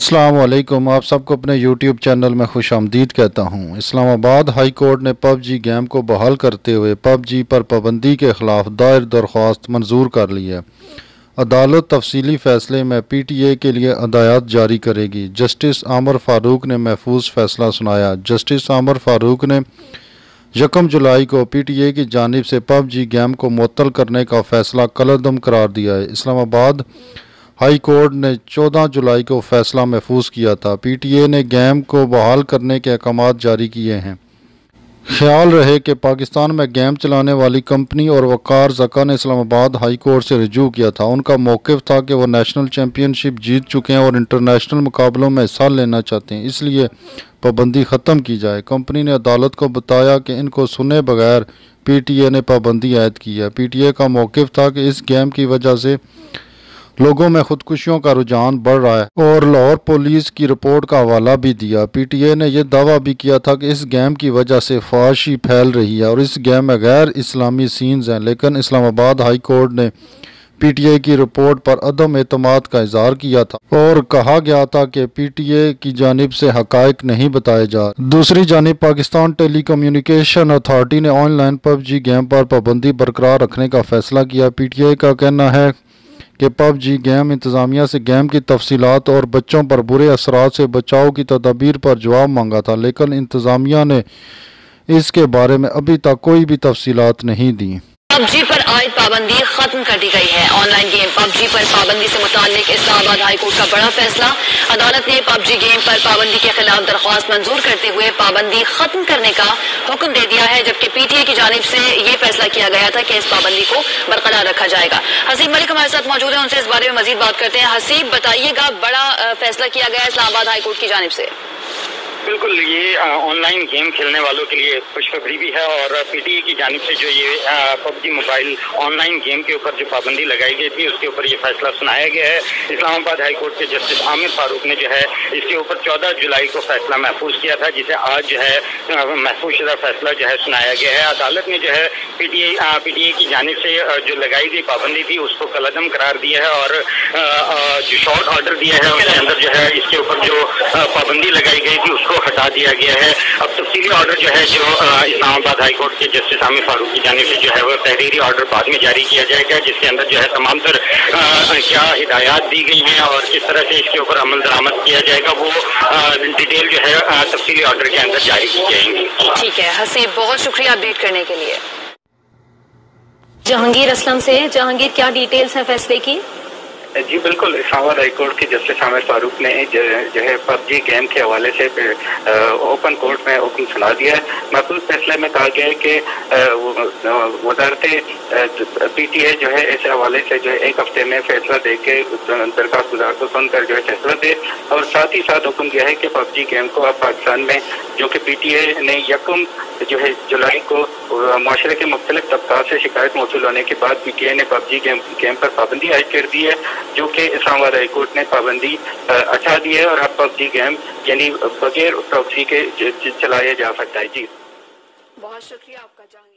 السلام علیکم، آپ سب کو اپنے یوٹیوب چینل میں خوش آمدید کہتا ہوں۔ اسلام آباد ہائی کورٹ نے پب جی گیم کو بحال کرتے ہوئے پب جی پر پابندی کے خلاف دائر درخواست منظور کر لی ہے۔ عدالت تفصیلی فیصلے میں پی ٹی اے کے لیے ہدایات جاری کرے گی۔ جسٹس عامر فاروق نے محفوظ فیصلہ سنایا۔ جسٹس عامر فاروق نے 1 جولائی کو پی ٹی اے کی جانب سے پب جی گیم کو معطل کرنے کا فیصلہ کالعدم قرار دیا ہے۔ اسلام آباد ہائی کورٹ نے 14 جولائی کو فیصلہ محفوظ کیا تھا۔ پی ٹی اے نے گیم کو بحال کرنے کے احکامات جاری کیے ہیں۔ خیال رہے کہ پاکستان میں گیم چلانے والی کمپنی اور وقار زکا نے اسلام آباد ہائی کورٹ سے رجوع کیا تھا۔ ان کا موقف تھا کہ وہ نیشنل چیمپئن شپ جیت چکے ہیں اور انٹرنیشنل مقابلوں میں حصہ لینا چاہتے ہیں، اس لیے پابندی ختم کی جائے۔ کمپنی نے عدالت کو بتایا کہ ان کو سنے بغیر پی ٹی اے نے پابندی عائد کی ہے۔ پی ٹی اے کا موقف تھا کہ اس گیم کی وجہ سے لوگوں میں خودکشیوں کا رجحان بڑھ رہا ہے اور لاہور پولیس کی رپورٹ کا حوالہ بھی دیا۔ پی ٹی اے نے یہ دعویٰ بھی کیا تھا کہ اس گیم کی وجہ سے فحاشی پھیل رہی ہے اور اس گیم میں غیر اسلامی سینز ہیں، لیکن اسلام آباد ہائی کورٹ نے پی ٹی اے کی رپورٹ پر عدم اعتماد کا اظہار کیا تھا اور کہا گیا تھا کہ پی ٹی اے کی جانب سے حقائق نہیں بتائے جا رہے۔ دوسری جانب پاکستان ٹیلی کمیونیکیشن اتھارٹی نے online PUBG game پر پابندی برقرار رکھنے کا فیصلہ کیا۔ پی ٹی اے کا کہنا ہے کہ پب جی گیم انتظامیہ سے گیم کی تفصیلات اور بچوں پر برے اثرات سے بچاؤ کی تدابیر پر جواب مانگا تھا، لیکن انتظامیہ نے اس کے بارے میں ابھی تک کوئی بھی تفصیلات نہیں دیں۔ پب جی پر عائد پابندی ختم کر دی گئی ہے۔ آن لائن گیم پب جی پر پابندی سے متعلق اسلام آباد ہائی کورٹ کا بڑا فیصلہ۔ عدالت نے پب جی گیم پر پابندی کے خلاف درخواست منظور کرتے ہوئے پابندی ختم کرنے کا حکم دے دیا ہے، جبکہ پی ٹی اے کی جانب سے یہ فیصلہ کیا گیا تھا کہ اس پابندی کو برقرار رکھا جائے گا۔ حسیب ملک ہمارے ساتھ موجود ہیں، ان سے اس بارے میں مزید بات کرتے ہیں۔ حسیب، بتائیے گا، بڑا فیصلہ کیا گیا ہے اسلام آباد ہائی کورٹ کی جانب سے؟ بالکل، یہ آن لائن گیم کھیلنے والوں کے لیے خوشخبری بھی ہے اور پی ٹی اے کی جانب سے جو یہ PUBG mobile online game کے اوپر جو پابندی لگائی گئی تھی اس کے اوپر یہ فیصلہ سنایا گیا ہے۔ اسلام آباد ہائی کورٹ کے جسٹس عامر فاروق نے جو ہے اس کے اوپر 14 جولائی کو فیصلہ محفوظ کیا تھا، جسے آج جو ہے محفوظ شدہ فیصلہ جو ہے سنایا گیا ہے۔ عدالت نے جو ہے پی ٹی اے کی جانب سے جو لگائی گئی پابندی تھی اس کو کالعدم قرار دیا ہے اور جو شارٹ آرڈر دیا ہے اس کے اندر جو ہے اس کے اوپر جو پابندی لگائی گئی تھی اس کو ہٹا دیا گیا ہے۔ اب تفصیلی آرڈر جو ہے جو اسلام آباد ہائی کورٹ کے جسٹس عامر فاروق کی جانب سے جو ہے وہ تحریری آرڈر بعد میں جاری کیا جائے گا، جس کے اندر جو ہے تمام تر کیا ہدایات دی گئی ہیں اور کس طرح سے اس کے اوپر عمل درآمد کیا جائے گا وہ ڈیٹیل جو ہے تفصیلی آرڈر کے اندر جاری کی جائیں گی۔ ٹھیک ہے حسیب، بہت شکریہ اپڈیٹ کرنے کے لیے۔ جہانگیر اسلم سے، جہانگیر، کیا ڈیٹیلز ہیں فیصلے کی؟ جی بالکل، اسلام آباد ہائی کورٹ کے جسٹس عامر فاروق نے جو ہے پب جی گیم کے حوالے سے اوپن کورٹ میں حکم سنا دیا ہے۔ محفوظ فیصلے میں کہا گیا ہے کہ وزارت پی ٹی اے جو ہے اس حوالے سے جو ہے 1 ہفتے میں فیصلہ دے کے درخواست گزار کو سن کر جو ہے فیصلہ دے، اور ساتھ ہی ساتھ حکم دیا ہے کہ پب جی گیم کو اب پاکستان میں، جو کہ پی ٹی اے نے 1 جولائی کو معاشرے کے مختلف طبقات سے شکایت موصول ہونے کے بعد پی ٹی اے نے پب جی گیم پر پابندی عائد کر دی ہے، جو کہ اسلام آباد ہائی کورٹ نے پابندی ہٹا دی ہے اور اب پب جی گیم یعنی بغیر پراکسی کے چلایا جا سکتا ہے۔ جی بہت شکریہ آپ کا جان۔